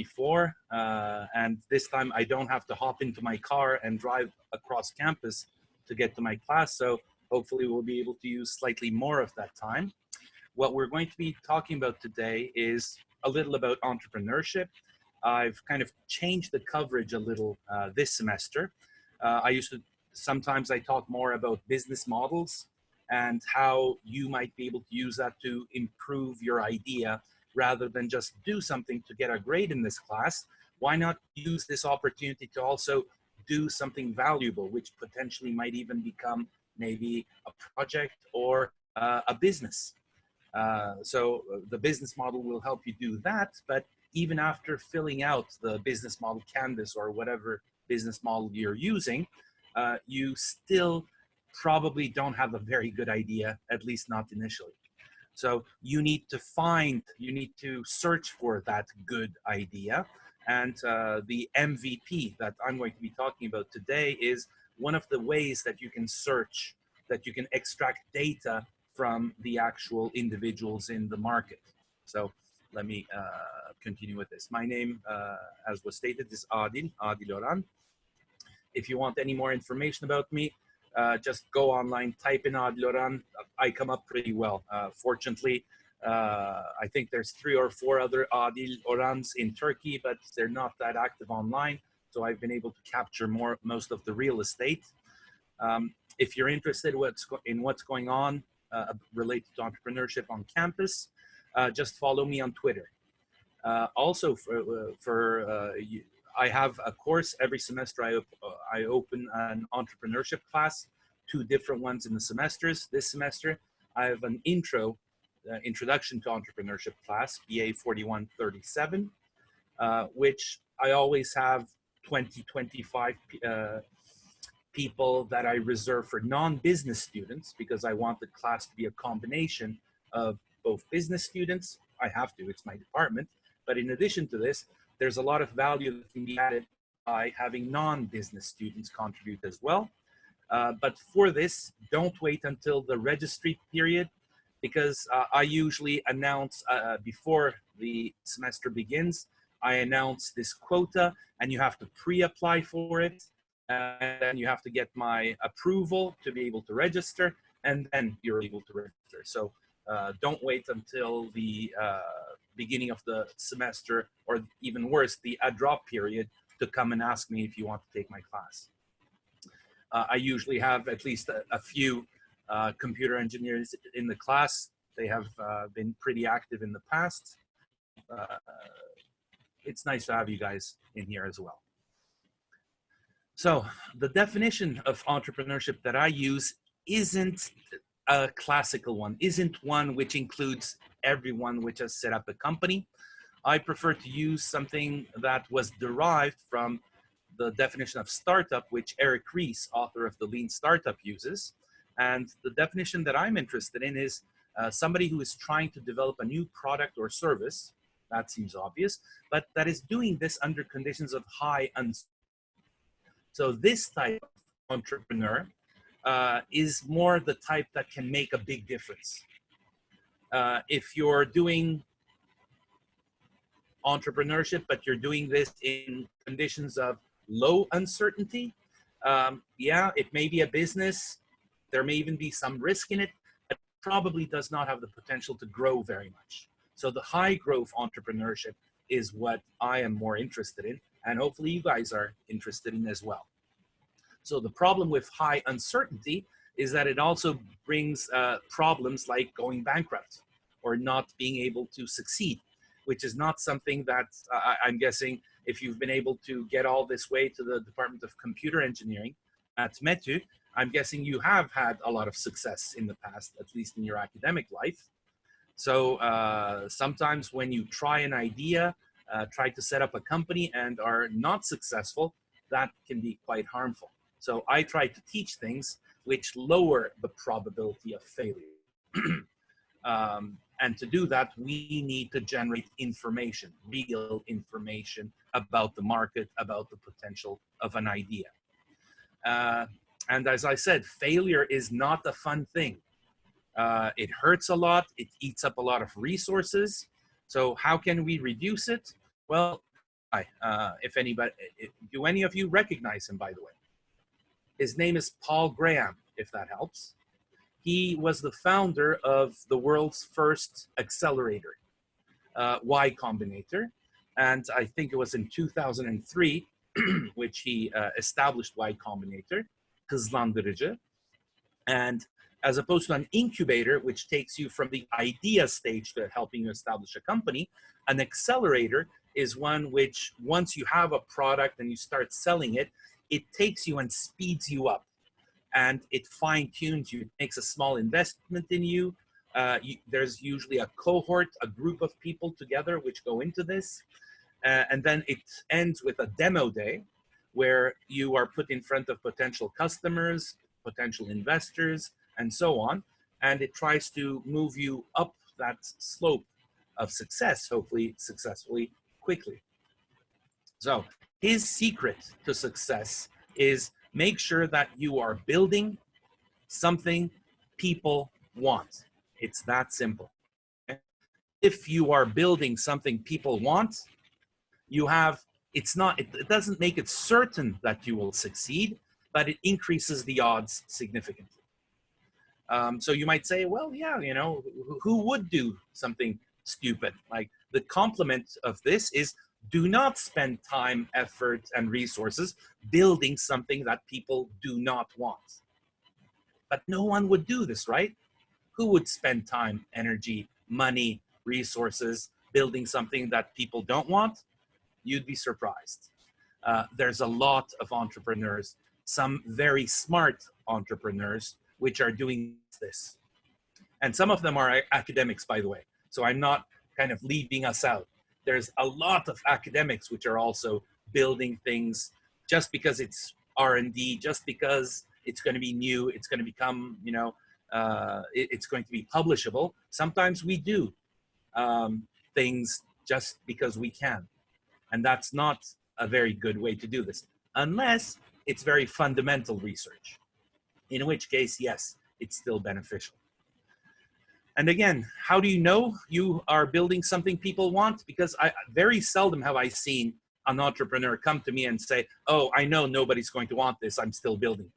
before, and this time I don't have to hop into my car and drive across campus to get to my class. So hopefully we'll be able to use slightly more of that time. What we're going to be talking about today is a little about entrepreneurship. I've kind of changed the coverage a little this semester. Sometimes I talk more about business models and how you might be able to use that to improve your idea rather than just do something to get a grade in this class. Why not use this opportunity to also do something valuable, which potentially might even become maybe a project or a business. So the business model will help you do that, but even after filling out the business model canvas or whatever business model you're using, you still probably don't have a very good idea, at least not initially. So you need to search for that good idea. And the MVP that I'm going to be talking about today is one of the ways that you can search, that you can extract data from the actual individuals in the market. So let me continue with this. My name, as was stated, is Adil Oran. If you want any more information about me, just go online, type in Adil Oran. I come up pretty well. Fortunately, I think there's 3 or 4 other Adil Orans in Turkey, but they're not that active online. So I've been able to capture most of the real estate. If you're interested in what's going on related to entrepreneurship on campus, just follow me on Twitter. Also, I have a course every semester. I open an entrepreneurship class, 2 different ones in the semesters. This semester, I have an introduction to entrepreneurship class, BA 4137, which I always have 20-25 people that I reserve for non-business students, because I want the class to be a combination of both business students. I have to, it's my department. But in addition to this, there's a lot of value that can be added by having non-business students contribute as well. But for this, don't wait until the registry period, because I usually announce before the semester begins, I announce this quota and you have to pre-apply for it. And then you have to get my approval to be able to register, and then you're able to register. So don't wait until the beginning of the semester, or even worse, the drop period, to come and ask me if you want to take my class. I usually have at least a few computer engineers in the class. They have been pretty active in the past. It's nice to have you guys in here as well. So the definition of entrepreneurship that I use isn't a classical one, isn't one which includes everyone which has set up a company. I prefer to use something that was derived from the definition of startup, which Eric Ries, author of The Lean Startup, uses. And the definition that I'm interested in is somebody who is trying to develop a new product or service. That seems obvious, but that is doing this under conditions of high uncertainty. So this type of entrepreneur is more the type that can make a big difference. If you're doing entrepreneurship, but you're doing this in conditions of low uncertainty, yeah, it may be a business. There may even be some risk in it, but it probably does not have the potential to grow very much. So the high growth entrepreneurship is what I am more interested in, and hopefully you guys are interested in as well. So the problem with high uncertainty is that it also brings problems like going bankrupt or not being able to succeed, which is not something that I'm guessing, if you've been able to get all this way to the Department of Computer Engineering at METU, I'm guessing you have had a lot of success in the past, at least in your academic life. So sometimes when you try an idea, try to set up a company and are not successful, that can be quite harmful. So I try to teach things which lower the probability of failure. And to do that, we need to generate information, real information about the market, about the potential of an idea. And as I said, failure is not a fun thing. It hurts a lot. It eats up a lot of resources. So how can we reduce it? Well, If anybody, do any of you recognize him, by the way? His name is Paul Graham, if that helps. He was the founder of the world's first accelerator, Y Combinator. And I think it was in 2003, which he established Y Combinator, hızlandırıcı. And as opposed to an incubator, which takes you from the idea stage to helping you establish a company, an accelerator is one which, once you have a product and you start selling it, it takes you and speeds you up. And it fine-tunes you. It makes a small investment in you. There's usually a cohort, a group of people together which go into this. And then it ends with a demo day where you are put in front of potential customers, potential investors, and so on. And it tries to move you up that slope of success, hopefully successfully, quickly. So his secret to success is make sure that you are building something people want. It's that simple. If you are building something people want, you have, it doesn't make it certain that you will succeed, but it increases the odds significantly. So you might say, well, yeah, you know, who would do something stupid? Like, the complement of this is, do not spend time, effort, and resources building something that people do not want. But no one would do this, right? Who would spend time, energy, money, resources building something that people don't want? You'd be surprised. There's a lot of entrepreneurs, some very smart entrepreneurs, which are doing this. And some of them are academics, by the way. So I'm not kind of leaving us out. There's a lot of academics which are also building things just because it's R&D, just because it's going to be new, it's going to become, you know, it's going to be publishable. Sometimes we do things just because we can. And that's not a very good way to do this, unless it's very fundamental research, in which case, yes, it's still beneficial. And again, how do you know you are building something people want? Because very seldom have I seen an entrepreneur come to me and say, oh, I know nobody's going to want this, I'm still building it.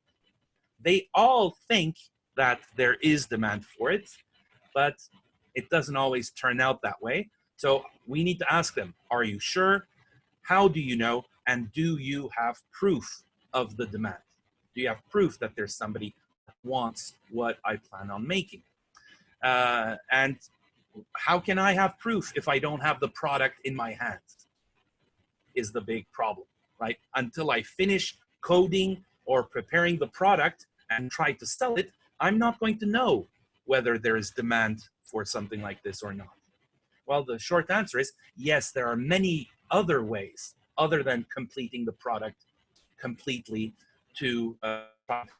They all think that there is demand for it, but it doesn't always turn out that way. So we need to ask them, are you sure? How do you know? And do you have proof of the demand? Do you have proof that there's somebody that wants what I plan on making? And how can I have proof if I don't have the product in my hands? Is the big problem, right? Until I finish coding or preparing the product and try to sell it, I'm not going to know whether there is demand for something like this or not. Well, the short answer is yes, there are many other ways other than completing the product completely to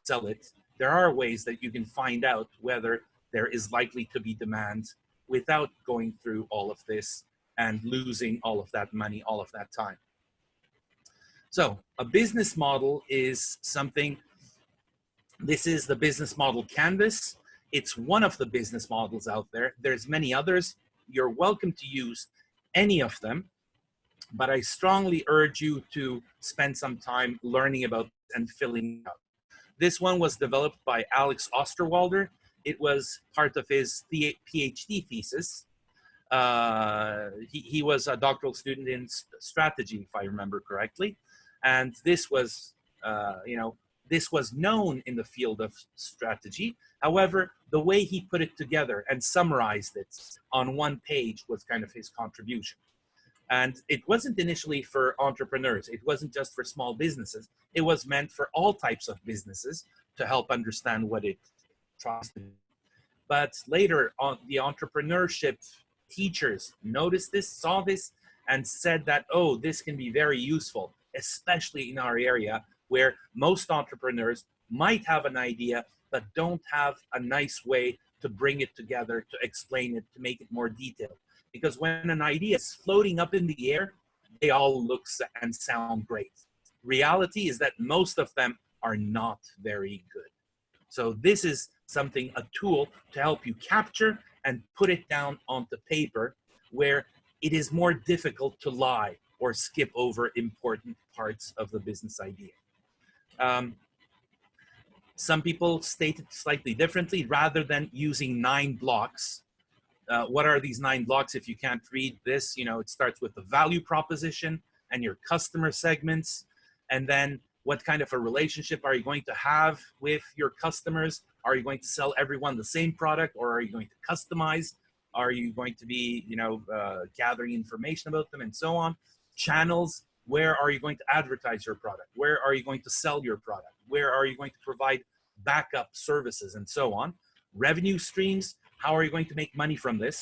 sell it. There are ways that you can find out whether there is likely to be demand without going through all of this and losing all of that money, all of that time. So a business model is something, this is the business model canvas. It's one of the business models out there. There's many others. You're welcome to use any of them, but I strongly urge you to spend some time learning about and filling out. This one was developed by Alex Osterwalder. It was part of his PhD thesis. He was a doctoral student in strategy, if I remember correctly. And this was, this was known in the field of strategy. However, the way he put it together and summarized it on one page was kind of his contribution. And it wasn't initially for entrepreneurs. It wasn't just for small businesses. It was meant for all types of businesses to help understand what it tries to do. But later on, the entrepreneurship teachers noticed this, saw this, and said that, oh, this can be very useful, especially in our area where most entrepreneurs might have an idea but don't have a nice way to bring it together, to explain it, to make it more detailed. Because when an idea is floating up in the air, they all look and sound great. Reality is that most of them are not very good. So this is something, a tool to help you capture and put it down onto paper where it is more difficult to lie or skip over important parts of the business idea. Some people state it slightly differently. Rather than using 9 blocks, what are these 9 blocks? If you can't read this, it starts with the value proposition and your customer segments, and then what kind of a relationship are you going to have with your customers? Are you going to sell everyone the same product, or are you going to customize? Are you going to be, gathering information about them and so on? Channels, where are you going to advertise your product? Where are you going to sell your product? Where are you going to provide backup services and so on? Revenue streams, how are you going to make money from this?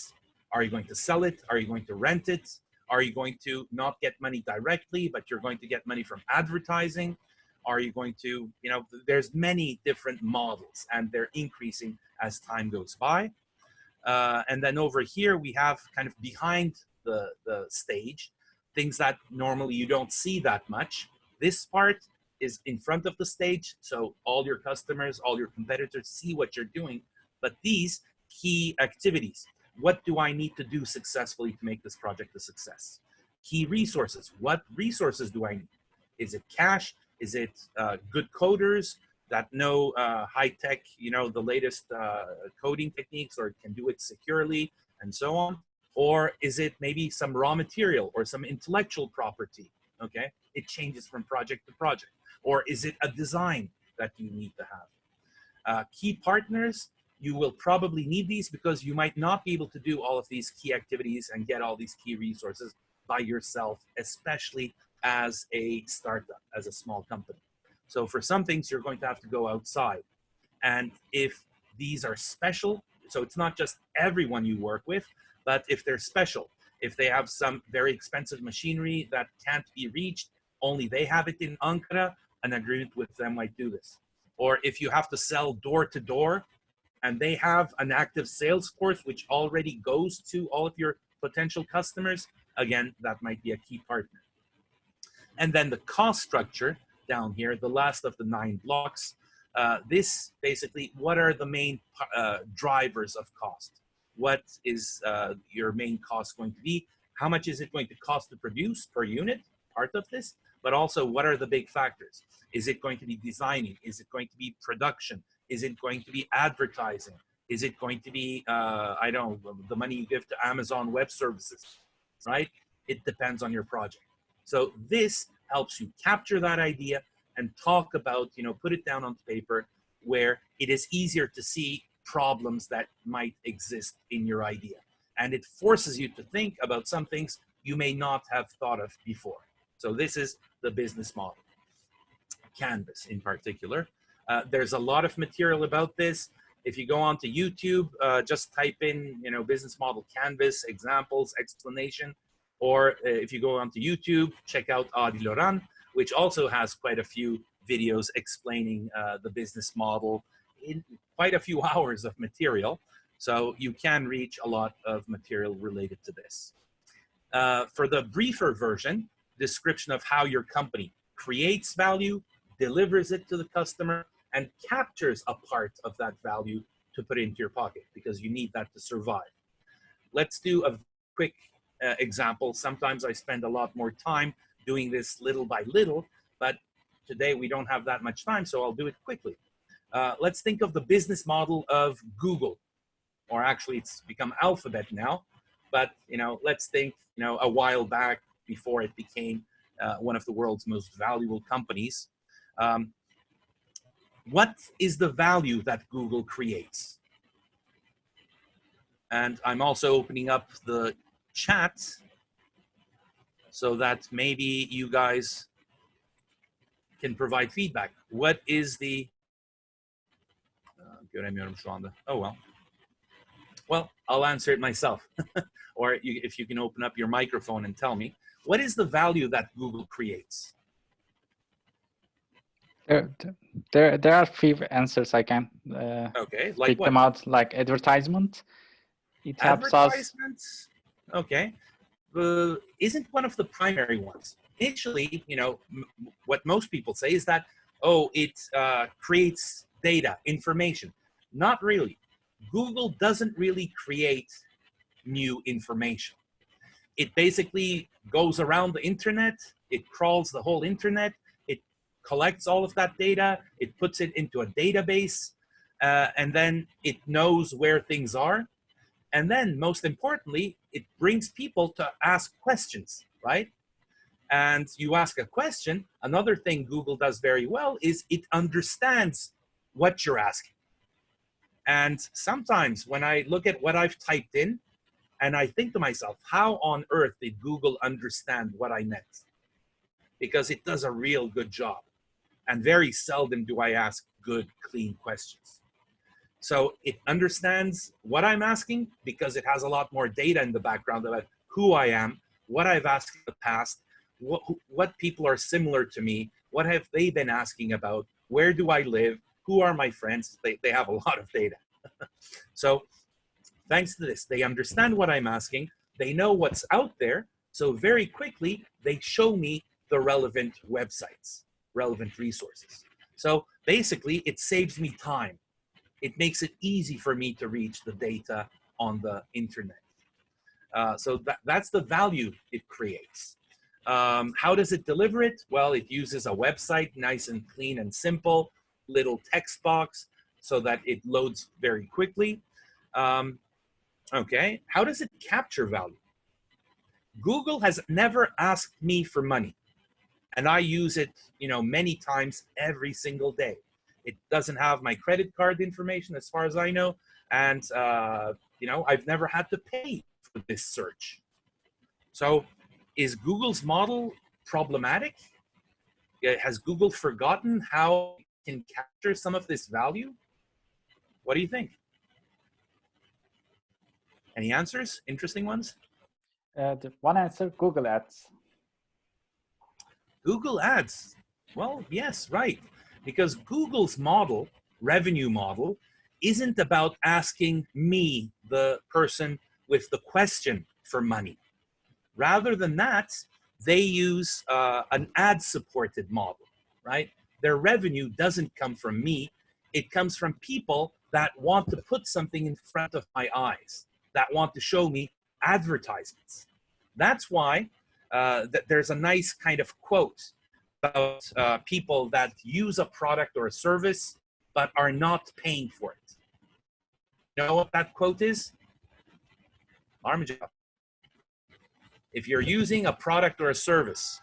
Are you going to sell it? Are you going to rent it? Are you going to not get money directly, but you're going to get money from advertising? Are you going to, there's many different models, and they're increasing as time goes by. And then over here, we have kind of behind the stage, things that normally you don't see that much. This part is in front of the stage, so all your customers, all your competitors see what you're doing. But these key activities, what do I need to do successfully to make this project a success? Key resources, what resources do I need? Is it cash? Is it good coders that know high-tech, the latest coding techniques, or can do it securely and so on? Or is it maybe some raw material or some intellectual property? Okay, it changes from project to project. Or is it a design that you need to have? Key partners, you will probably need these because you might not be able to do all of these key activities and get all these key resources by yourself, especially as a startup, as a small company. So for some things, you're going to have to go outside. And if these are special, so it's not just everyone you work with, but if they're special, if they have some very expensive machinery that can't be reached, only they have it in Ankara, an agreement with them might do this. Or if you have to sell door to door and they have an active sales force which already goes to all of your potential customers, again, that might be a key partner. And then the cost structure down here, the last of the 9 blocks, this basically, what are the main drivers of cost? What is your main cost going to be? How much is it going to cost to produce per unit, part of this? But also, what are the big factors? Is it going to be designing? Is it going to be production? Is it going to be advertising? Is it going to be, I don't know, the money you give to Amazon Web Services, right? It depends on your project. So this helps you capture that idea and talk about, put it down on paper where it is easier to see problems that might exist in your idea. And it forces you to think about some things you may not have thought of before. So this is the business model. Canvas in particular. There's a lot of material about this. If you go onto YouTube, just type in, business model canvas, examples, explanation. Or if you go onto YouTube, check out Adil Oran, which also has quite a few videos explaining the business model in quite a few hours of material. So you can reach a lot of material related to this. For the briefer version, description of how your company creates value, delivers it to the customer, and captures a part of that value to put into your pocket, because you need that to survive. Let's do a quick example. Sometimes I spend a lot more time doing this little by little, but today we don't have that much time, so I'll do it quickly. Let's think of the business model of Google, or actually it's become Alphabet now, but let's think a while back, before it became one of the world's most valuable companies. What is the value that Google creates? And I'm also opening up the chat so that maybe you guys can provide feedback. What is the... Oh, well. Well, I'll answer it myself. Or if you can open up your microphone and tell me, what is the value that Google creates? There are few answers I can okay, like pick them out, like advertisement. It helps us. Okay. Isn't one of the primary ones. Initially, what most people say is that, oh, it creates data, information. Not really. Google doesn't really create new information. It basically goes around the internet. It crawls the whole internet. It collects all of that data. It puts it into a database. And then it knows where things are. And then, most importantly, it brings people to ask questions, right? And you ask a question. Another thing Google does very well is it understands what you're asking. And sometimes when I look at what I've typed in, and I think to myself, how on earth did Google understand what I meant? Because it does a real good job. And very seldom do I ask good, clean questions. So it understands what I'm asking because it has a lot more data in the background about who I am, what I've asked in the past, what people are similar to me, what have they been asking about, where do I live, who are my friends. They have a lot of data. So thanks to this, they understand what I'm asking, they know what's out there, so very quickly they show me the relevant websites, relevant resources. So basically it saves me time. It makes it easy for me to reach the data on the internet. So that's the value it creates. How does it deliver it? Well, it uses a website, nice and clean and simple, little text box so that it loads very quickly. Okay, how does it capture value? Google has never asked me for money, and I use it, many times every single day. It doesn't have my credit card information as far as I know. And, I've never had to pay for this search. So is Google's model problematic? Has Google forgotten how it can capture some of this value? What do you think? Any answers? Interesting ones? The one answer, Google Ads. Google Ads. Well, yes, right. Because Google's model, revenue model, isn't about asking me, the person with the question, for money. Rather than that, they use an ad-supported model, right? Their revenue doesn't come from me. It comes from people that want to put something in front of my eyes, that want to show me advertisements. That's why there's a nice kind of quote about people that use a product or a service but are not paying for it. You know what that quote is? Armajab. If you're using a product or a service,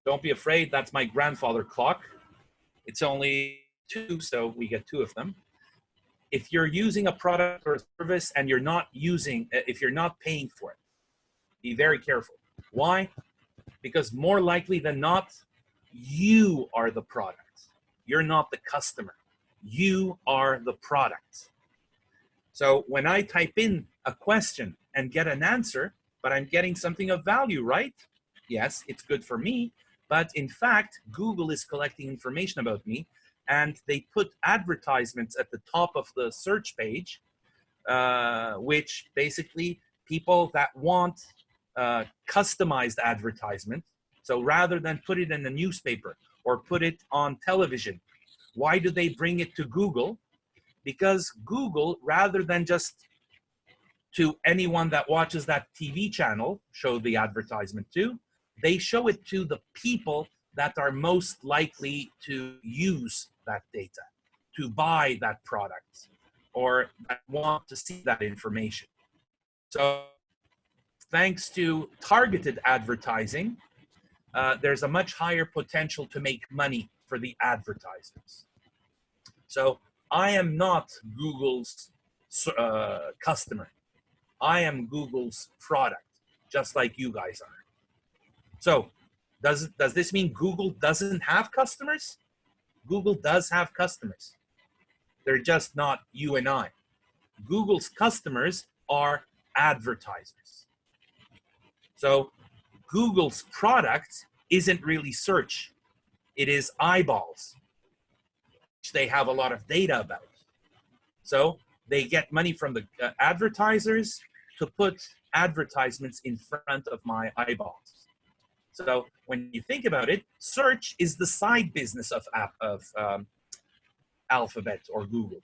don't be afraid, that's my grandfather clock. It's only 2, so we get 2 of them. If you're using a product or a service and if you're not paying for it, be very careful. Why? Because more likely than not, you are the product. You're not the customer. You are the product. So when I type in a question and get an answer, but I'm getting something of value, right? Yes, it's good for me, but in fact, Google is collecting information about me, and they put advertisements at the top of the search page, which basically people that want customized advertisement. So rather than put it in the newspaper or put it on television, why do they bring it to Google? Because Google, rather than just to anyone that watches that TV channel show the advertisement to, they show it to the people that are most likely to use that data, to buy that product, or that want to see that information. So thanks to targeted advertising, there's a much higher potential to make money for the advertisers. So I am not Google's customer. I am Google's product, just like you guys are. So does this mean Google doesn't have customers? Google does have customers. They're just not you and I. Google's customers are advertisers. So Google's product isn't really search. It is eyeballs, which they have a lot of data about. So they get money from the advertisers to put advertisements in front of my eyeballs. So when you think about it, search is the side business of Alphabet or Google,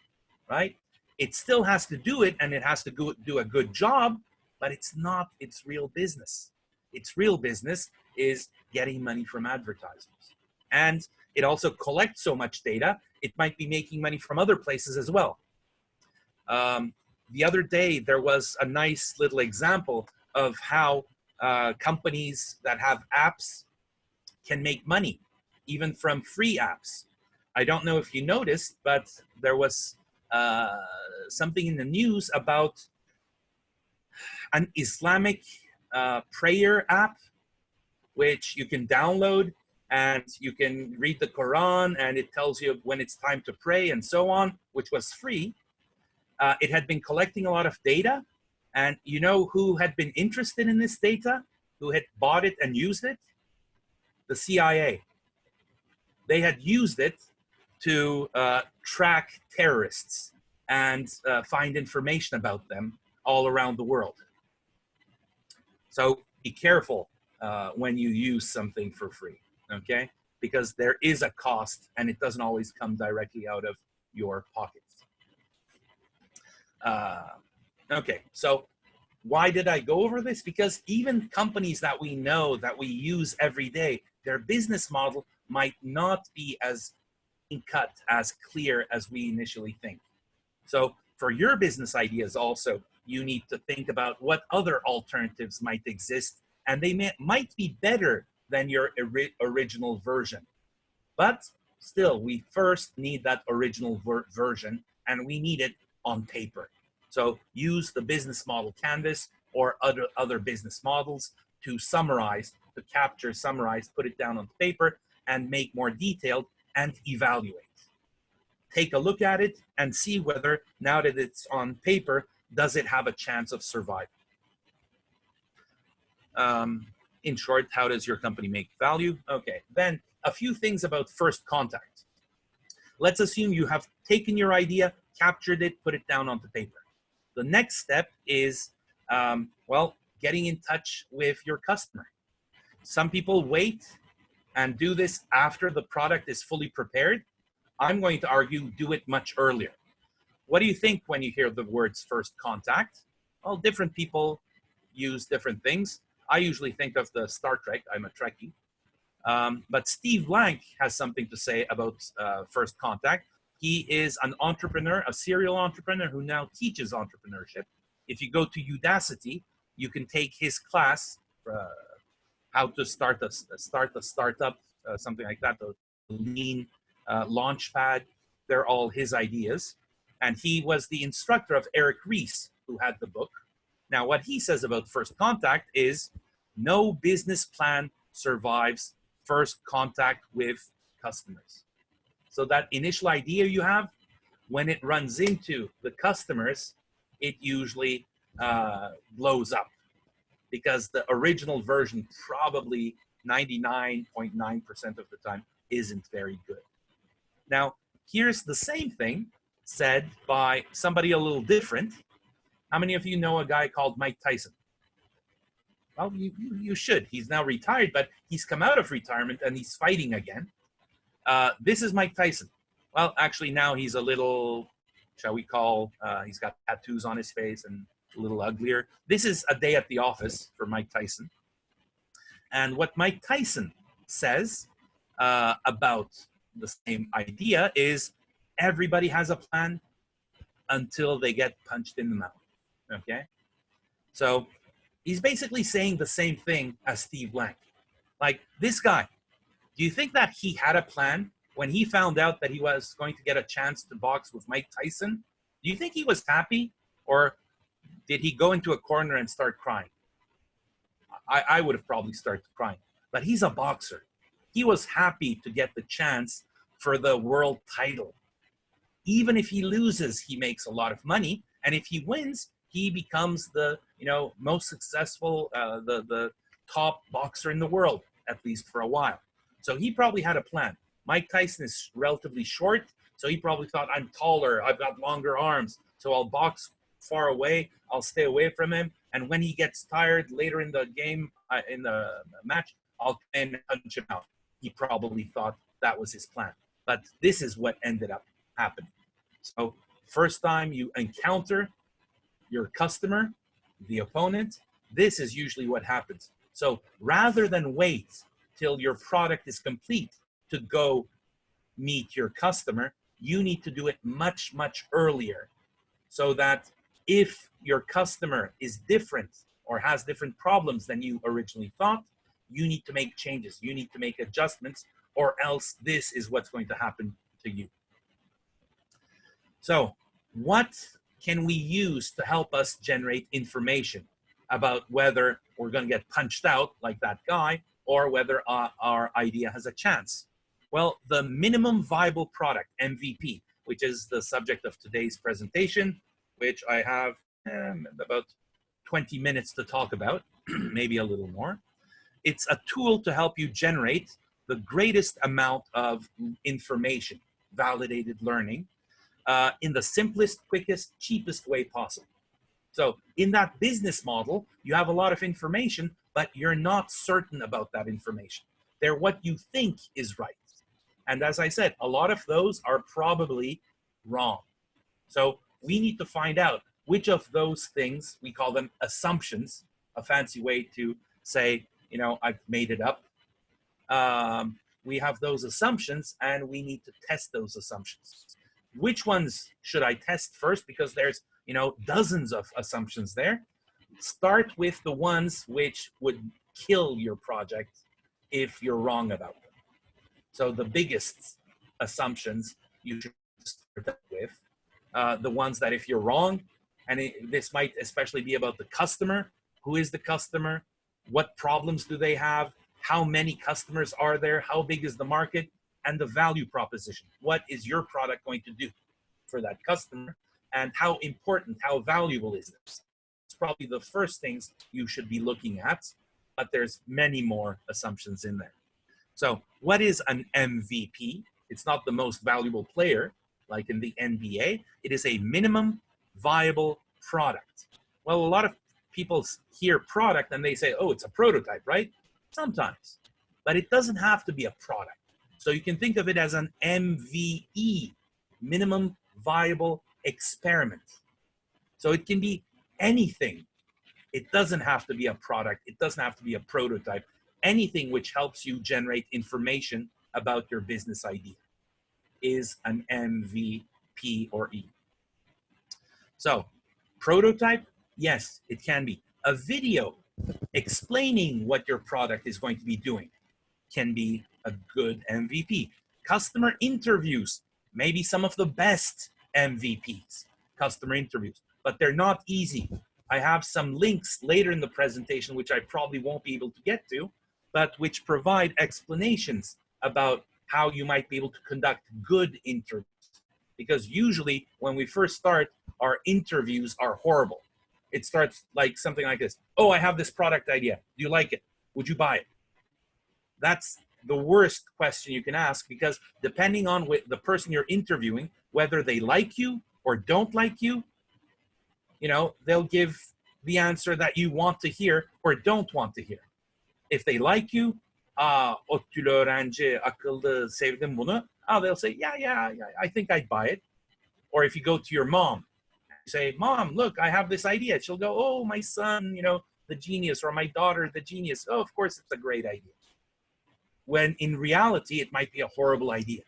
right? It still has to do it, and it has to do a good job, but it's not its real business. Its real business is getting money from advertisers. And it also collects so much data, it might be making money from other places as well. The other day, there was a nice little example of how companies that have apps can make money, even from free apps. I don't know if you noticed, but there was something in the news about an Islamic prayer app, which you can download and you can read the Quran and it tells you when it's time to pray and so on, which was free. It had been collecting a lot of data, and you know who had been interested in this data, who had bought it and used it? The CIA. They had used it to track terrorists and find information about them all around the world. So be careful when you use something for free, okay? Because there is a cost and it doesn't always come directly out of your pockets. Okay, so why did I go over this? Because even companies that we know, that we use every day, their business model might not be as cut, as clear as we initially think. So for your business ideas also, you need to think about what other alternatives might exist, and they might be better than your original version. But still, we first need that original version, and we need it on paper. So use the business model canvas or other business models to summarize, to capture, summarize, put it down on paper, and make more detailed and evaluate. Take a look at it and see whether, now that it's on paper, does it have a chance of surviving? In short, how does your company make value? Okay, then a few things about first contact. Let's assume you have taken your idea, captured it, put it down onto paper. The next step is, well, getting in touch with your customer. Some people wait and do this after the product is fully prepared. I'm going to argue, do it much earlier. What do you think when you hear the words first contact? Well, different people use different things. I usually think of the Star Trek. I'm a Trekkie. But Steve Blank has something to say about first contact. He is an entrepreneur, a serial entrepreneur who now teaches entrepreneurship. If you go to Udacity, you can take his class, how to start a startup, something like that, the lean launchpad. They're all his ideas. And he was the instructor of Eric Ries, who had the book. Now, what he says about first contact is no business plan survives first contact with customers. So that initial idea you have, when it runs into the customers, it usually blows up, because the original version probably 99.9% of the time isn't very good. Now, here's the same thing said by somebody a little different. How many of you know a guy called Mike Tyson? Well, you should. He's now retired, but he's come out of retirement and he's fighting again. This is Mike Tyson. Well, actually now he's a little, shall we call, he's got tattoos on his face and a little uglier. This is a day at the office for Mike Tyson. And what Mike Tyson says about the same idea is everybody has a plan until they get punched in the mouth, okay? So he's basically saying the same thing as Steve Blank. Like, this guy, do you think that he had a plan when he found out that he was going to get a chance to box with Mike Tyson? Do you think he was happy, or did he go into a corner and start crying? I would have probably started crying, but he's a boxer. He was happy to get the chance for the world title. Even if he loses, he makes a lot of money, and if he wins, he becomes the most successful, the top boxer in the world, at least for a while. So he probably had a plan. Mike Tyson is relatively short, so he probably thought, I'm taller, I've got longer arms, so I'll box far away, I'll stay away from him, and when he gets tired later in the game, in the match, I'll punch him out. He probably thought that was his plan. But this is what ended up happening. So first time you encounter your customer, the opponent, this is usually what happens. So rather than wait till your product is complete to go meet your customer, you need to do it much, much earlier, so that if your customer is different or has different problems than you originally thought, you need to make changes, you need to make adjustments, or else this is what's going to happen to you. So what can we use to help us generate information about whether we're going to get punched out like that guy, or whether our idea has a chance? Well, the minimum viable product, MVP, which is the subject of today's presentation, which I have about 20 minutes to talk about, maybe a little more. It's a tool to help you generate the greatest amount of information, validated learning, in the simplest, quickest, cheapest way possible. So in that business model, you have a lot of information, but you're not certain about that information. They're what you think is right. And as I said, a lot of those are probably wrong. So we need to find out which of those things, we call them assumptions, a fancy way to say, you know, I've made it up. We have those assumptions and we need to test those assumptions. Which ones should I test first? Because there's, you know, dozens of assumptions there. Start with the ones which would kill your project if you're wrong about them. So the biggest assumptions you should start with, the ones that if you're wrong, and this might especially be about the customer, who is the customer, what problems do they have, how many customers are there, how big is the market, and the value proposition. What is your product going to do for that customer, and how important, how valuable is this? It's probably the first things you should be looking at, but there's many more assumptions in there. So what is an MVP? It's not the most valuable player, like in the NBA. It is a minimum viable product. Well, a lot of people hear product and they say, oh, it's a prototype, right? Sometimes, but it doesn't have to be a product. So you can think of it as an MVE, minimum viable experiment. So it can be anything. It doesn't have to be a product. It doesn't have to be a prototype. Anything which helps you generate information about your business idea is an MVP or E. So prototype, yes, it can be. A video explaining what your product is going to be doing can be a good MVP. Customer interviews, maybe some of the best MVPs, customer interviews, but they're not easy. I have some links later in the presentation, which I probably won't be able to get to, but which provide explanations about how you might be able to conduct good interviews. Because usually when we first start, our interviews are horrible. It starts like something like this. Oh, I have this product idea. Do you like it? Would you buy it? That's the worst question you can ask, because depending on the person you're interviewing, whether they like you or don't like you, you know, they'll give the answer that you want to hear or don't want to hear. If they like you, Otül öğrenci, akıllı, sevdim bunu. They'll say, yeah, I think I'd buy it. Or if you go to your mom, you say, Mom, look, I have this idea. She'll go, oh, my son, you know, the genius, or my daughter, the genius. Oh, of course, it's a great idea. When in reality, it might be a horrible idea.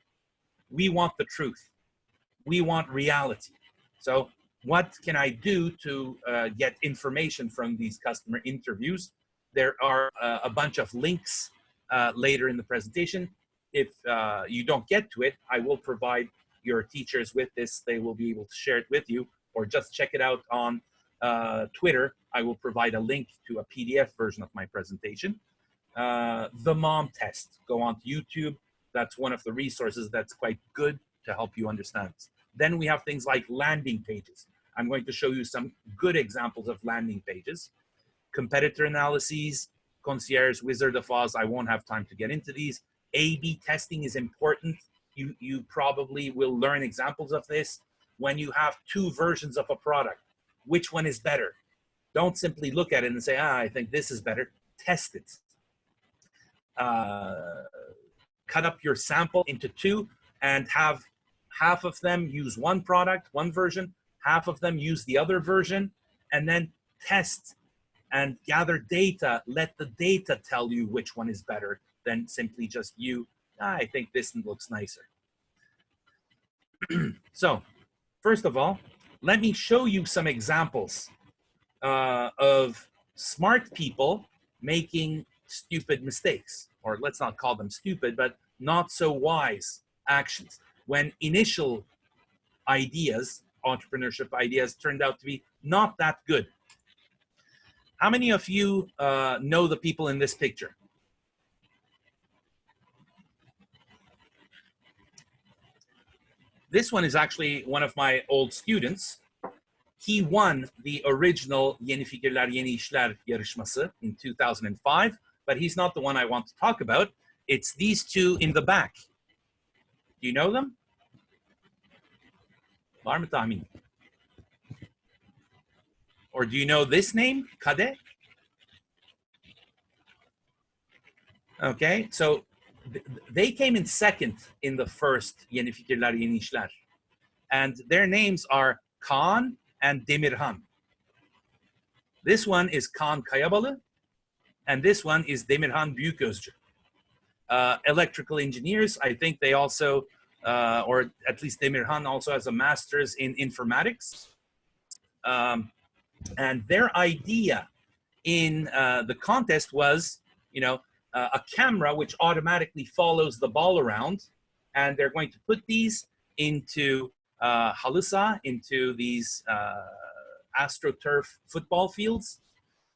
We want the truth. We want reality. So what can I do to get information from these customer interviews? There are a bunch of links later in the presentation. If you don't get to it, I will provide your teachers with this. They will be able to share it with you, or just check it out on Twitter. I will provide a link to a PDF version of my presentation. The mom test, go on to YouTube. That's one of the resources that's quite good to help you understand this. Then we have things like landing pages. I'm going to show you some good examples of landing pages. Competitor analyses, Concierge, Wizard of Oz. I won't have time to get into these. A/B testing is important. You probably will learn examples of this. When you have two versions of a product, which one is better? Don't simply look at it and say, I think this is better. Test it. Cut up your sample into two and have half of them use one product, one version, half of them use the other version, and then test and gather data. Let the data tell you which one is better than simply just you. I think this looks nicer. So, first of all, let me show you some examples of smart people making stupid mistakes, or let's not call them stupid, but not so wise actions when initial ideas, entrepreneurship ideas, turned out to be not that good. How many of you know the people in this picture? This one is actually one of my old students. He won the original Yeni Fikirler, Yeni İşler yarışması in 2005, but he's not the one I want to talk about. It's these two in the back. Do you know them? Var mı tahmin? Or do you know this name, Kade? Okay, so they came in second in the first Yeni Fikirler, Yeni İşler. And their names are Kaan and Demirhan. This one is Kaan Kayabalı, and this one is Demirhan Büyüközcü. Electrical engineers, I think they also, or at least Demirhan also has a master's in informatics. And their idea in the contest was, a camera which automatically follows the ball around, and they're going to put these into halı saha, into these AstroTurf football fields,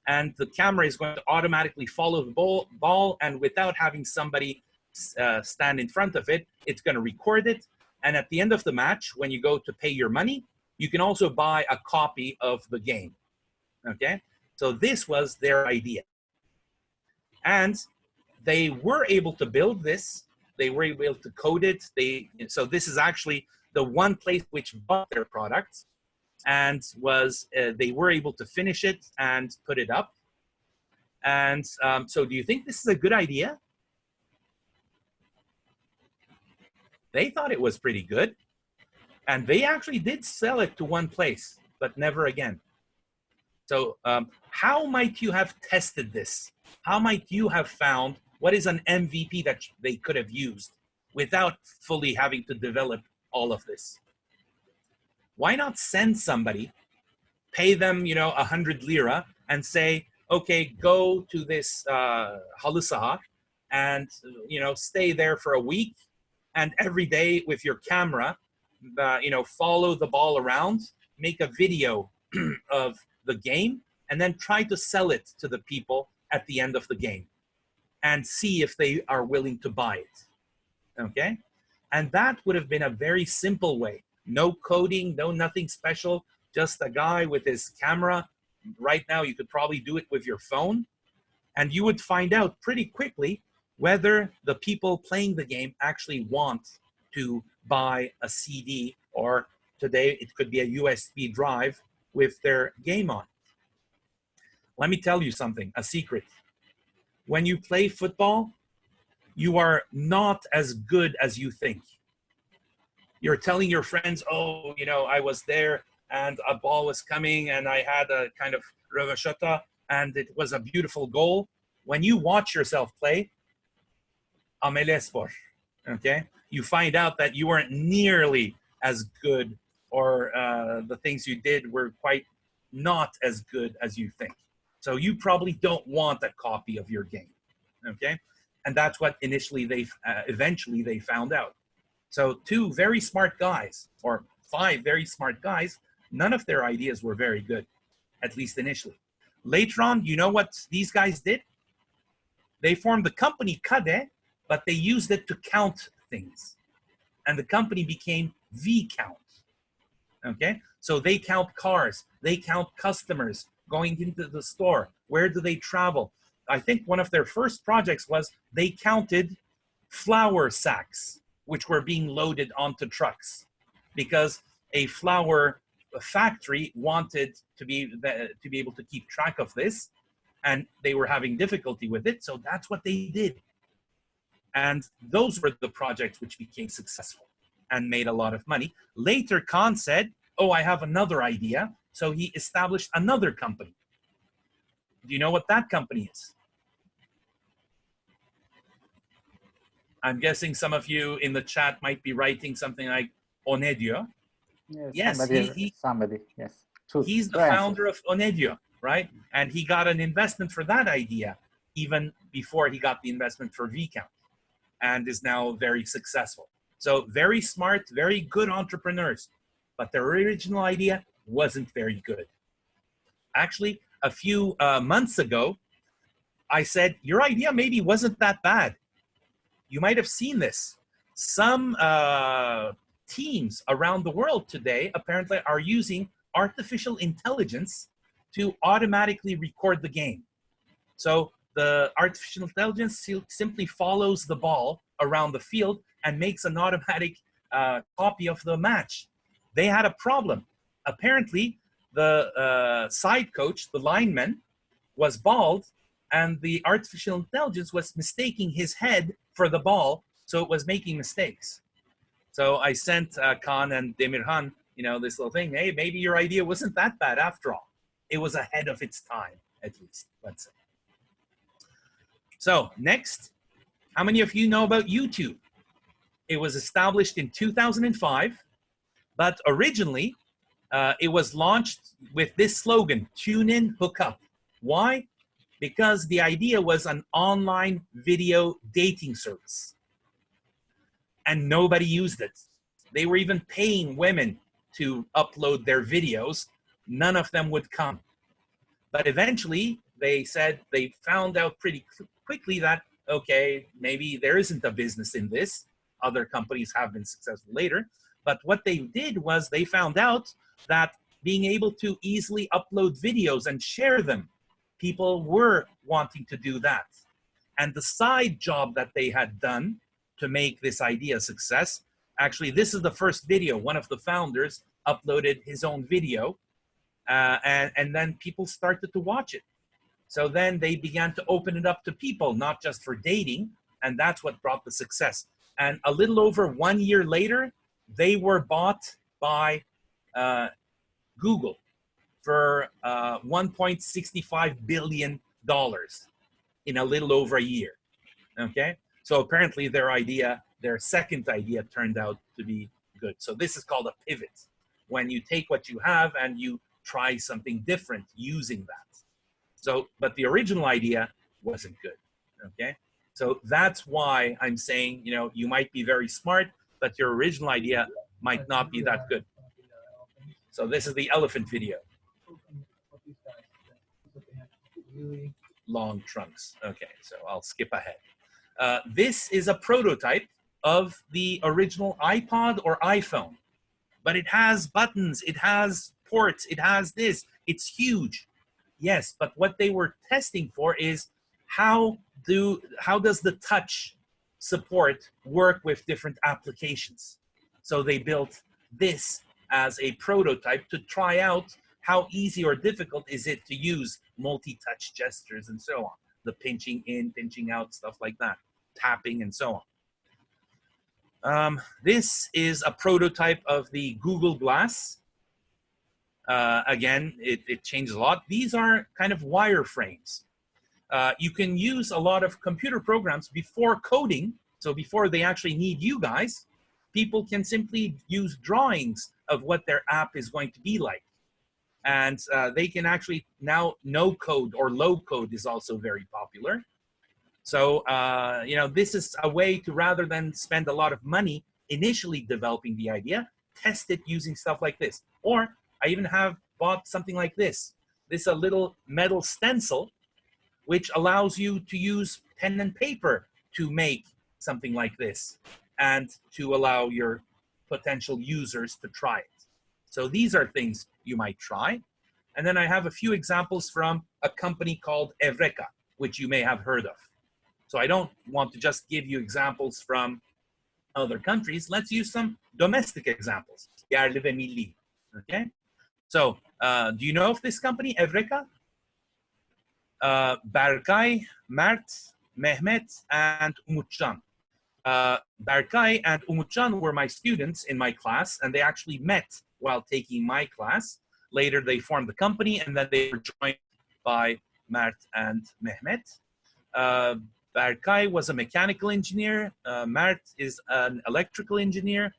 and the camera is going to automatically follow the ball, and without having somebody stand in front of it, it's going to record it. And at the end of the match, when you go to pay your money, you can also buy a copy of the game. Okay, so this was their idea, and they were able to build this. They were able to code it. So this is actually the one place which bought their products, and was they were able to finish it and put it up. And so do you think this is a good idea? They thought it was pretty good, and they actually did sell it to one place, but never again. So how might you have tested this? How might you have found what is an MVP that they could have used without fully having to develop all of this? Why not send somebody, pay them, 100 lira, and say, okay, go to this halı saha and, stay there for a week, and every day with your camera, follow the ball around, make a video of the game, and then try to sell it to the people at the end of the game and see if they are willing to buy it. Okay? And that would have been a very simple way. No coding, no nothing special, just a guy with his camera. Right now, you could probably do it with your phone, and you would find out pretty quickly whether the people playing the game actually want to buy a CD, or today it could be a USB drive with their game on. Let me tell you something, a secret. When you play football, you are not as good as you think. You're telling your friends, oh, I was there and a ball was coming and I had a kind of revashata and it was a beautiful goal. When you watch yourself play, amele spor, okay? You find out that you weren't nearly as good, or the things you did were quite not as good as you think. So you probably don't want a copy of your game, okay? And that's what eventually they found out. So two very smart guys, or five very smart guys, none of their ideas were very good, at least initially. Later on, you know what these guys did? They formed the company Kade, but they used it to count things. And the company became V-Count, okay? So they count cars, they count customers going into the store. Where do they travel? I think one of their first projects was they counted flour sacks, which were being loaded onto trucks, because a flour factory wanted to be able to keep track of this, and they were having difficulty with it. So that's what they did. And those were the projects which became successful and made a lot of money. Later, Khan said, oh, I have another idea. So he established another company. Do you know what that company is? I'm guessing some of you in the chat might be writing something like Onedio. Yes, somebody, yes. He's the founder of Onedio, right? And he got an investment for that idea even before he got the investment for VCount, and is now very successful. So very smart, very good entrepreneurs, but their original idea wasn't very good. Actually, a few months ago, I said, your idea maybe wasn't that bad. You might have seen this. Some teams around the world today apparently are using artificial intelligence to automatically record the game. So the artificial intelligence simply follows the ball around the field and makes an automatic copy of the match. They had a problem. Apparently, the side coach, the lineman, was bald, and the artificial intelligence was mistaking his head for the ball, so it was making mistakes. So I sent Khan and Demirhan, this little thing. Hey, maybe your idea wasn't that bad after all. It was ahead of its time, at least, let's say. So next, how many of you know about YouTube? It was established in 2005, but originally it was launched with this slogan, tune in, hook up. Why? Because the idea was an online video dating service. And nobody used it. They were even paying women to upload their videos. None of them would come. But eventually, they said they found out pretty quickly that, okay, maybe there isn't a business in this. Other companies have been successful later. But what they did was they found out that being able to easily upload videos and share them, people were wanting to do that. And the side job that they had done to make this idea a success, actually, this is the first video. One of the founders uploaded his own video, and then people started to watch it. So then they began to open it up to people, not just for dating, and that's what brought the success. And a little over 1 year later, they were bought by Google for $1.65 billion in a little over a year, okay? So apparently their idea, their second idea, turned out to be good. So this is called a pivot, when you take what you have and you try something different using that. So, but the original idea wasn't good, okay? So that's why I'm saying, you might be very smart, but your original idea might not be that good. So this is the elephant video. Long trunks. Okay, so I'll skip ahead. This is a prototype of the original iPod or iPhone, but it has buttons, it has ports, it has this, it's huge. Yes, but what they were testing for is how does the touch support work with different applications? So they built this as a prototype to try out how easy or difficult is it to use multi-touch gestures and so on. The pinching in, pinching out, stuff like that, tapping and so on. This is a prototype of the Google Glass. Again, it changes a lot. These are kind of wireframes. You can use a lot of computer programs before coding, so before they actually need you guys. People can simply use drawings of what their app is going to be like. And they can actually now no code or low code is also very popular. So, this is a way to, rather than spend a lot of money initially developing the idea, test it using stuff like this. Or I even have bought something like this. This is a little metal stencil, which allows you to use pen and paper to make something like this and to allow your potential users to try it. So these are things you might try. And then I have a few examples from a company called Evreka, which you may have heard of. So I don't want to just give you examples from other countries. Let's use some domestic examples. Yerli ve milli. Okay? So do you know of this company, Evreka? Berkay, Mert, Mehmet, and Umutcan. Berkay and Umutcan were my students in my class, and they actually met while taking my class. Later, they formed the company, and then they were joined by Mert and Mehmet. Berkay was a mechanical engineer. Mert is an electrical engineer.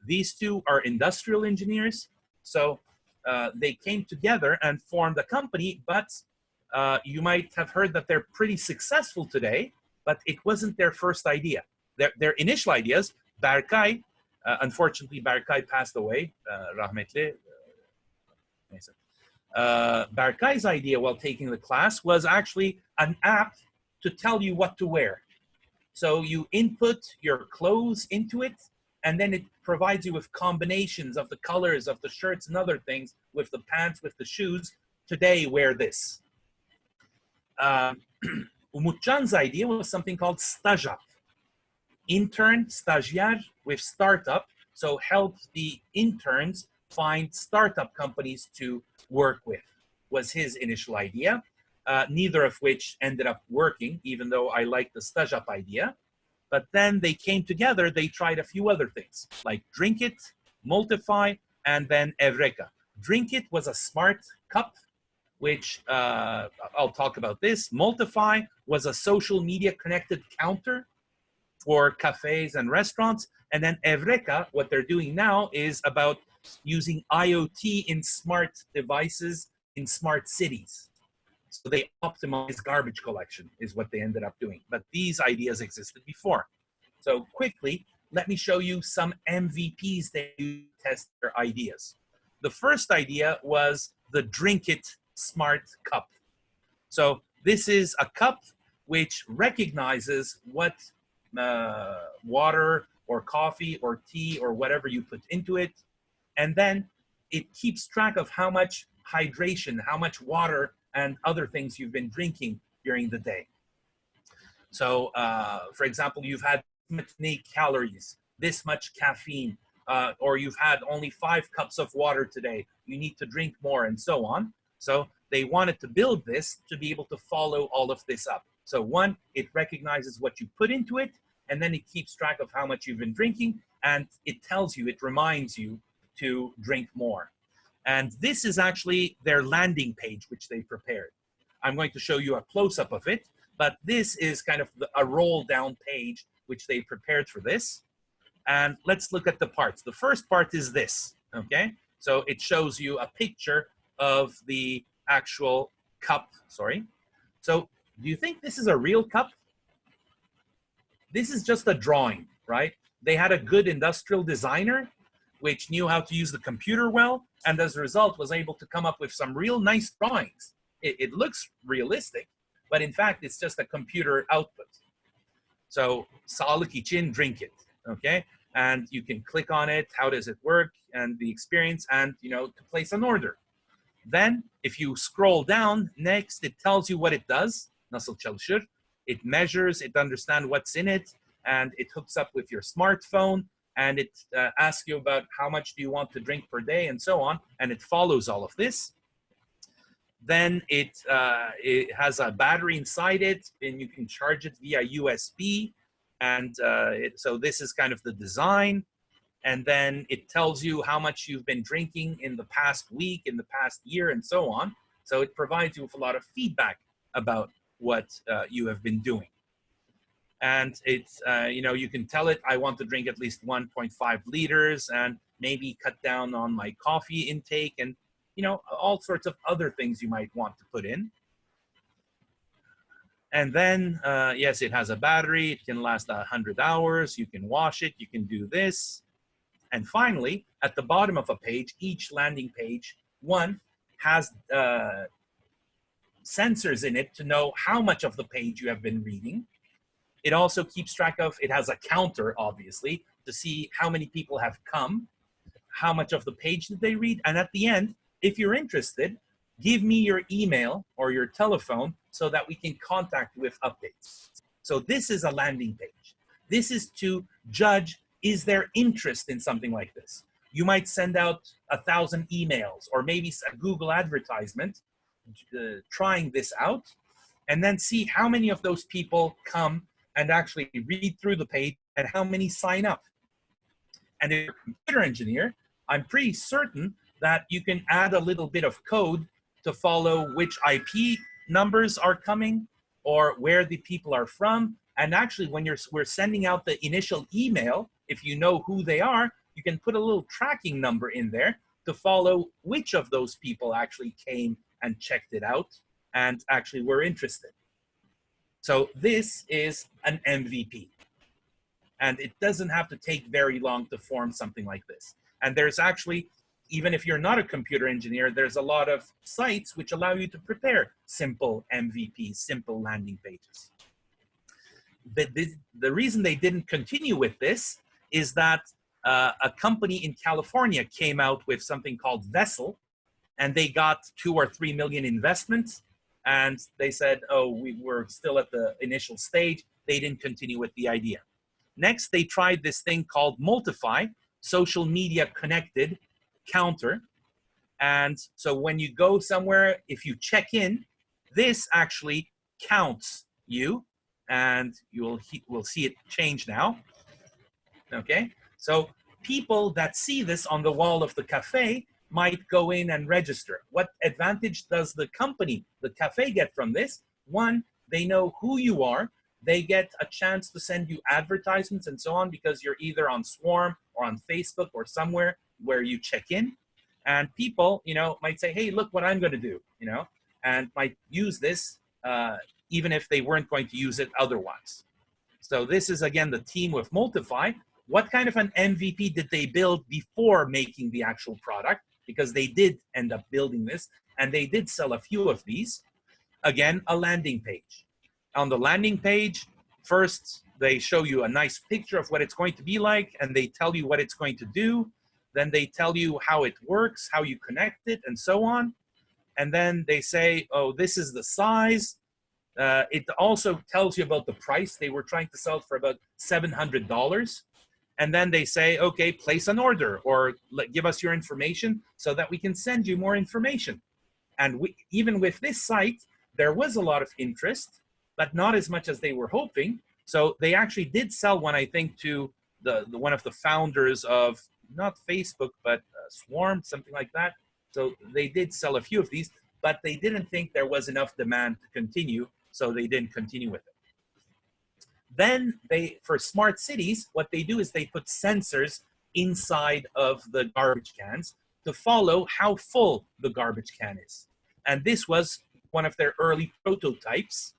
These two are industrial engineers. So they came together and formed a company, but you might have heard that they're pretty successful today, but it wasn't their first idea. Their initial ideas, Berkay, unfortunately, Berkay passed away, rahmetli. Berkay's idea while taking the class was actually an app to tell you what to wear. So you input your clothes into it, and then it provides you with combinations of the colors of the shirts and other things, with the pants, with the shoes. Today, wear this. Umutcan's idea was something called Stajap. Intern, stagiaire with startup, so help the interns find startup companies to work with, was his initial idea. Neither of which ended up working, even though I liked the Stajap idea. But then they came together, they tried a few other things, like Drink It, Multiply, and then Evreka. Drink It was a smart cup, which I'll talk about this. Multiply was a social media connected counter for cafes and restaurants. And then Evreka, what they're doing now is about using IoT in smart devices in smart cities. So they optimize garbage collection is what they ended up doing. But these ideas existed before. So quickly, let me show you some MVPs that you test their ideas. The first idea was the Drink It Smart Cup. So this is a cup which recognizes what water or coffee or tea or whatever you put into it. And then it keeps track of how much hydration, how much water and other things you've been drinking during the day. So, for example, you've had this many calories, this much caffeine, or you've had only 5 cups of water today. You need to drink more, and so on. So they wanted to build this to be able to follow all of this up. So one, it recognizes what you put into it, and then it keeps track of how much you've been drinking, and it tells you, it reminds you to drink more. And this is actually their landing page, which they prepared. I'm going to show you a close-up of it, but this is kind of a roll-down page, which they prepared for this. And let's look at the parts. The first part is this, okay? So it shows you a picture of the actual cup, sorry. So do you think this is a real cup? This is just a drawing, right? They had a good industrial designer which knew how to use the computer well, and as a result was able to come up with some real nice drawings. It looks realistic, but in fact, it's just a computer output. So, sağlık için drink it, okay? And you can click on it, how does it work, and the experience, and to place an order. Then, if you scroll down, next, it tells you what it does, nasıl çalışır. It measures, it understands what's in it, and it hooks up with your smartphone, and it asks you about how much do you want to drink per day, and so on, and it follows all of this. Then it has a battery inside it, and you can charge it via USB, and so this is kind of the design. And then it tells you how much you've been drinking in the past week, in the past year, and so on. So it provides you with a lot of feedback about what you have been doing. And it's, you can tell it, I want to drink at least 1.5 liters and maybe cut down on my coffee intake and, all sorts of other things you might want to put in. And then, yes, it has a battery. It can last 100 hours. You can wash it. You can do this. And finally, at the bottom of a page, each landing page, one has sensors in it to know how much of the page you have been reading. It also keeps track of, it has a counter, obviously, to see how many people have come, how much of the page did they read. And at the end, if you're interested, give me your email or your telephone so that we can contact you with updates. So this is a landing page. This is to judge, is there interest in something like this? You might send out 1,000 emails or maybe a Google advertisement trying this out, and then see how many of those people come and actually read through the page and how many sign up. And if you're a computer engineer, I'm pretty certain that you can add a little bit of code to follow which IP numbers are coming or where the people are from. And actually, when we're sending out the initial email, if you know who they are, you can put a little tracking number in there to follow which of those people actually came and checked it out and actually were interested. So this is an MVP. And it doesn't have to take very long to form something like this. And there's actually, even if you're not a computer engineer, there's a lot of sites which allow you to prepare simple MVPs, simple landing pages. The reason they didn't continue with this is that a company in California came out with something called Vessel, and they got 2 or 3 million investments. And they said, oh, we were still at the initial stage. They didn't continue with the idea. Next, they tried this thing called Multify, social media connected counter. And so when you go somewhere, if you check in, this actually counts you, and we'll see it change now. Okay, so people that see this on the wall of the cafe might go in and register. What advantage does the company, the cafe, get from this? One, they know who you are. They get a chance to send you advertisements and so on because you're either on Swarm or on Facebook or somewhere where you check in. And people, might say, hey, look what I'm going to do, and might use this even if they weren't going to use it otherwise. So this is, again, the team with Multify. What kind of an MVP did they build before making the actual product? Because they did end up building this, and they did sell a few of these. Again, a landing page. On the landing page, first, they show you a nice picture of what it's going to be like, and they tell you what it's going to do. Then they tell you how it works, how you connect it, and so on. And then they say, oh, this is the size. It also tells you about the price. They were trying to sell it for about $700. And then they say, okay, place an order or give us your information so that we can send you more information. And even with this site, there was a lot of interest, but not as much as they were hoping. So they actually did sell one, I think, to the one of the founders of not Facebook, but Swarm, something like that. So they did sell a few of these, but they didn't think there was enough demand to continue, so they didn't continue with it. Then for smart cities, what they do is they put sensors inside of the garbage cans to follow how full the garbage can is. And this was one of their early prototypes.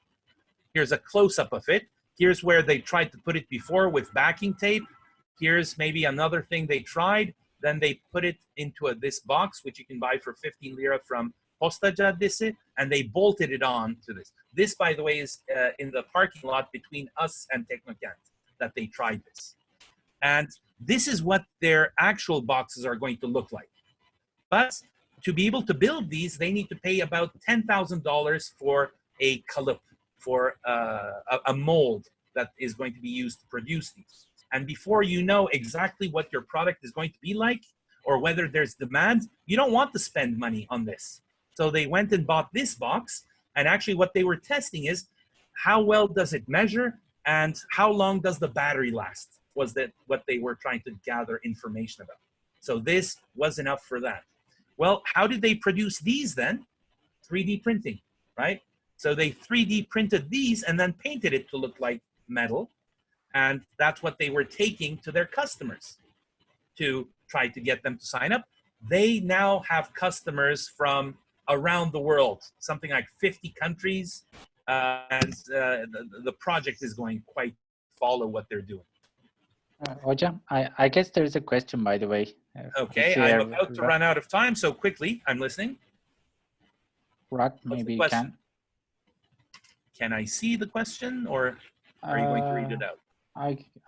Here's a close-up of it. Here's where they tried to put it before with backing tape. Here's maybe another thing they tried. Then they put it into this box, which you can buy for 15 lira from Postacadesi, and they bolted it on to this. This, by the way, is in the parking lot between us and Technocant that they tried this. And this is what their actual boxes are going to look like. But to be able to build these, they need to pay about $10,000 for a calyp, for a mold that is going to be used to produce these. And before you know exactly what your product is going to be like or whether there's demand, you don't want to spend money on this. So they went and bought this box, and actually what they were testing is how well does it measure and how long does the battery last, was that what they were trying to gather information about. So this was enough for that. Well, how did they produce these then? 3D printing, right? So they 3D printed these and then painted it to look like metal. And that's what they were taking to their customers to try to get them to sign up. They now have customers from around the world, something like 50 countries. And the project is going quite follow what they're doing. Oja, I guess there's a question, by the way. Okay, I'm about to run out of time, so quickly, I'm listening. Rod, maybe you can. Can I see the question, or are you going to read it out?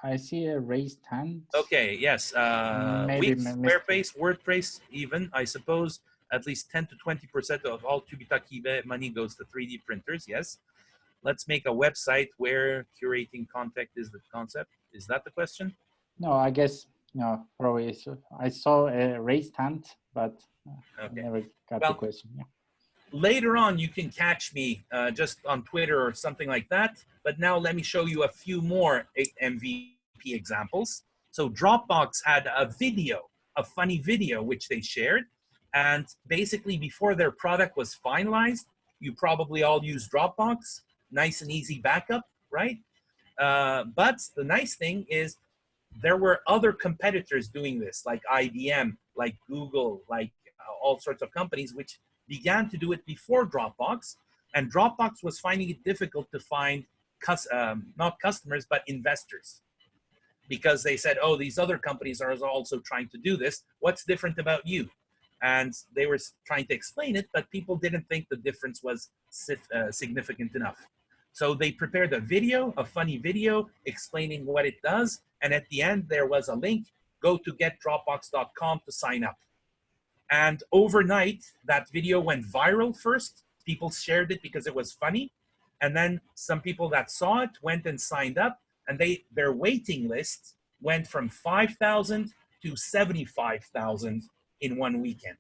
I see a raised hand. Okay, yes. Wix, Squarespace, WordPress, even, I suppose, at least 10 to 20% of all Tubitakibe money goes to 3D printers, yes. Let's make a website where curating content is the concept. Is that the question? No, I guess, no, probably. I saw a raised hand, but okay. I never got the question. Yeah. Later on, you can catch me just on Twitter or something like that. But now let me show you a few more MVP examples. So Dropbox had a video, a funny video, which they shared. And basically, before their product was finalized, You probably all use Dropbox, nice and easy backup, right? But the nice thing is there were other competitors doing this, like IBM, like Google, like all sorts of companies, which began to do it before Dropbox. And Dropbox was finding it difficult to find not customers, but investors. Because they said, oh, these other companies are also trying to do this. What's different about you? And they were trying to explain it, but people didn't think the difference was significant enough. So they prepared a video, a funny video, explaining what it does. And at the end, there was a link, go to getdropbox.com to sign up. And overnight, that video went viral first. People shared it because it was funny. And then some people that saw it went and signed up. And their waiting list went from 5,000 to 75,000 in one weekend.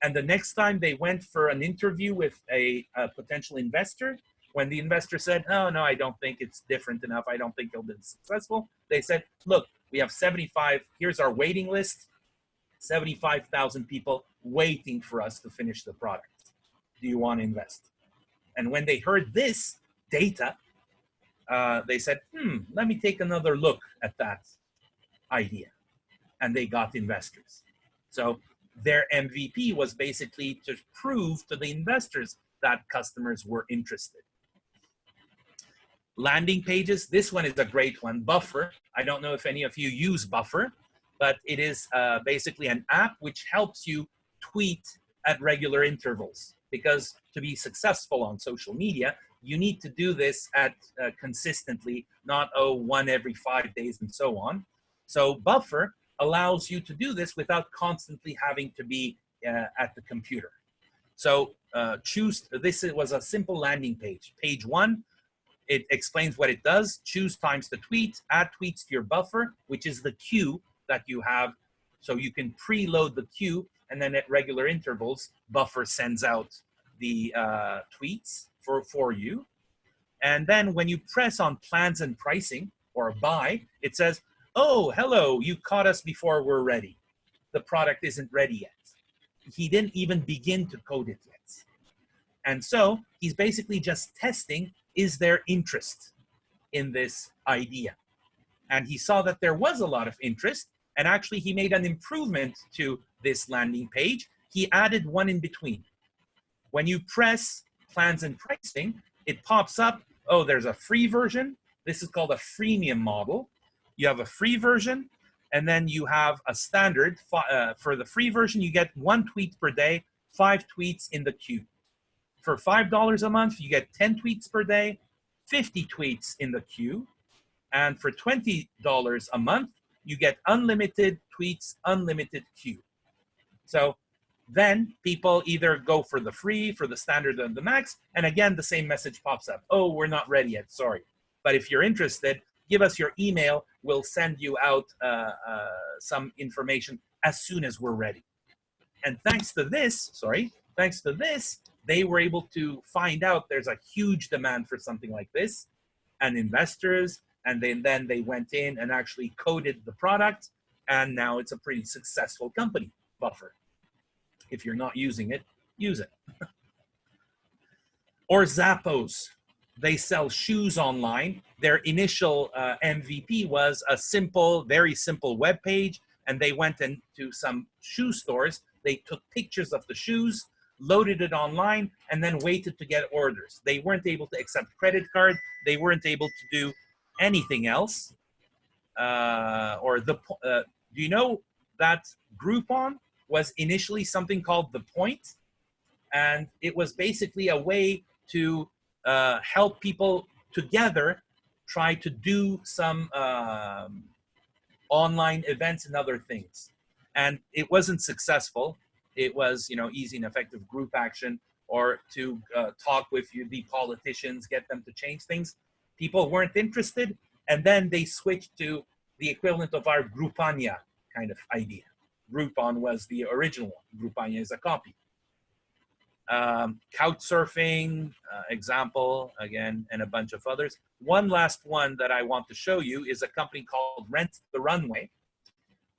And the next time they went for an interview with a potential investor, when the investor said, oh, no, I don't think it's different enough, I don't think it'll be successful, they said, look, we have 75, here's our waiting list, 75,000 people waiting for us to finish the product. Do you want to invest? And when they heard this data, they said, let me take another look at that idea. And they got investors. So their MVP was basically to prove to the investors that customers were interested. Landing pages, this one is a great one. Buffer, I don't know if any of you use Buffer, but it is basically an app which helps you tweet at regular intervals. Because to be successful on social media, you need to do this at consistently, not one every 5 days and so on. So Buffer allows you to do this without constantly having to be at the computer. So this was a simple landing page. Page 1, it explains what it does. Choose times to tweet, add tweets to your Buffer, which is the queue that you have. So you can preload the queue, and then at regular intervals, Buffer sends out the tweets for you. And then when you press on plans and pricing or buy, it says, oh, hello, you caught us before we're ready. The product isn't ready yet. He didn't even begin to code it yet. And so he's basically just testing, is there interest in this idea? And he saw that there was a lot of interest, and actually he made an improvement to this landing page. He added one in between. When you press plans and pricing, it pops up, oh, there's a free version. This is called a freemium model. You have a free version, and then you have a standard. For the free version, you get 1 tweet per day, 5 tweets in the queue. For $5 a month, you get 10 tweets per day, 50 tweets in the queue. And for $20 a month, you get unlimited tweets, unlimited queue. So then people either go for the free, for the standard, and the max, and again, the same message pops up. Oh, we're not ready yet, sorry. But if you're interested, give us your email. We'll send you out some information as soon as we're ready. And thanks to this, they were able to find out there's a huge demand for something like this, and investors, and then they went in and actually coded the product, and now it's a pretty successful company, Buffer. If you're not using it, use it. Or Zappos. They sell shoes online. Their initial MVP was a simple, very simple web page, and they went into some shoe stores. They took pictures of the shoes, loaded it online, and then waited to get orders. They weren't able to accept credit card. They weren't able to do anything else. Do you know that Groupon was initially something called The Point? And it was basically a way to help people together try to do some online events and other things. And it wasn't successful. It was, easy and effective group action, or to talk with the politicians, get them to change things. People weren't interested, and then they switched to the equivalent of our Groupania kind of idea. Groupon was the original one. Groupania is a copy. Couchsurfing, example, again, and a bunch of others. One last one that I want to show you is a company called Rent the Runway,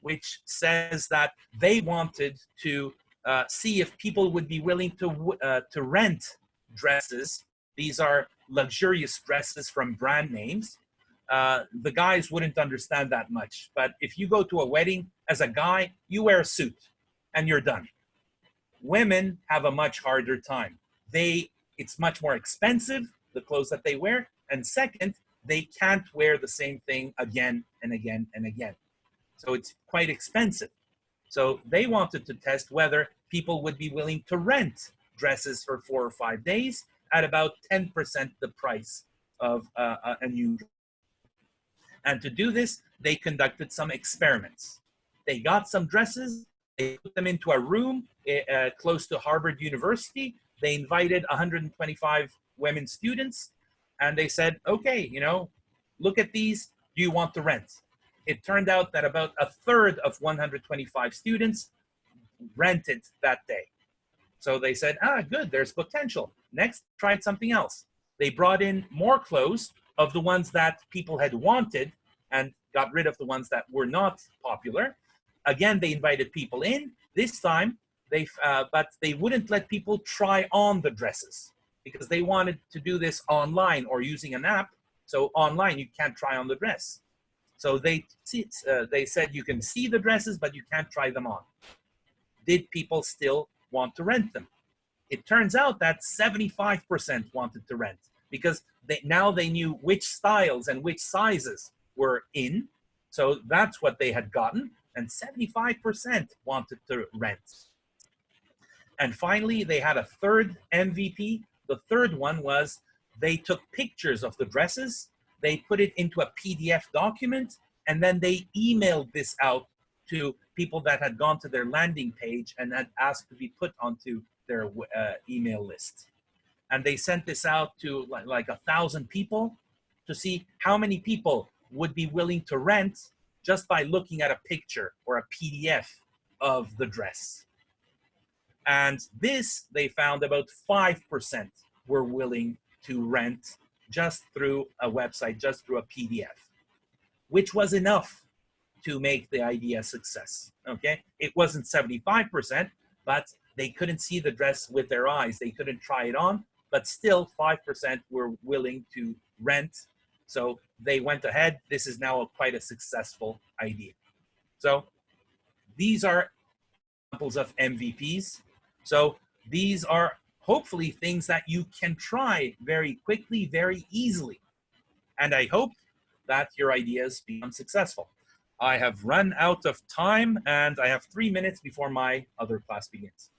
which says that they wanted to see if people would be willing to rent dresses. These are luxurious dresses from brand names. The guys wouldn't understand that much. But if you go to a wedding as a guy, you wear a suit and you're done. Women have a much harder time. It's much more expensive, the clothes that they wear. And second, they can't wear the same thing again and again and again. So it's quite expensive. So they wanted to test whether people would be willing to rent dresses for 4 or 5 days at about 10% the price of a new dress. And to do this, they conducted some experiments. They got some dresses, they put them into a room close to Harvard University. They invited 125 women students, and they said, okay, look at these, do you want to rent? It turned out that about a third of 125 students rented that day. So they said, good, there's potential. Next, tried something else. They brought in more clothes of the ones that people had wanted and got rid of the ones that were not popular. Again, they invited people in. This time, but they wouldn't let people try on the dresses because they wanted to do this online or using an app. So online, you can't try on the dress. So they said you can see the dresses, but you can't try them on. Did people still want to rent them? It turns out that 75% wanted to rent because now they knew which styles and which sizes were in. So that's what they had gotten. And 75% wanted to rent. And finally, they had a third MVP. The third one was they took pictures of the dresses, they put it into a PDF document, and then they emailed this out to people that had gone to their landing page and had asked to be put onto their email list. And they sent this out to like 1,000 people to see how many people would be willing to rent just by looking at a picture or a PDF of the dress. And this, they found about 5% were willing to rent just through a website, just through a PDF, which was enough to make the idea a success, okay? It wasn't 75%, but they couldn't see the dress with their eyes. They couldn't try it on, but still 5% were willing to rent. So they went ahead. This is now quite a successful idea. So these are examples of MVPs. So these are hopefully things that you can try very quickly, very easily. And I hope that your ideas become successful. I have run out of time and I have 3 minutes before my other class begins.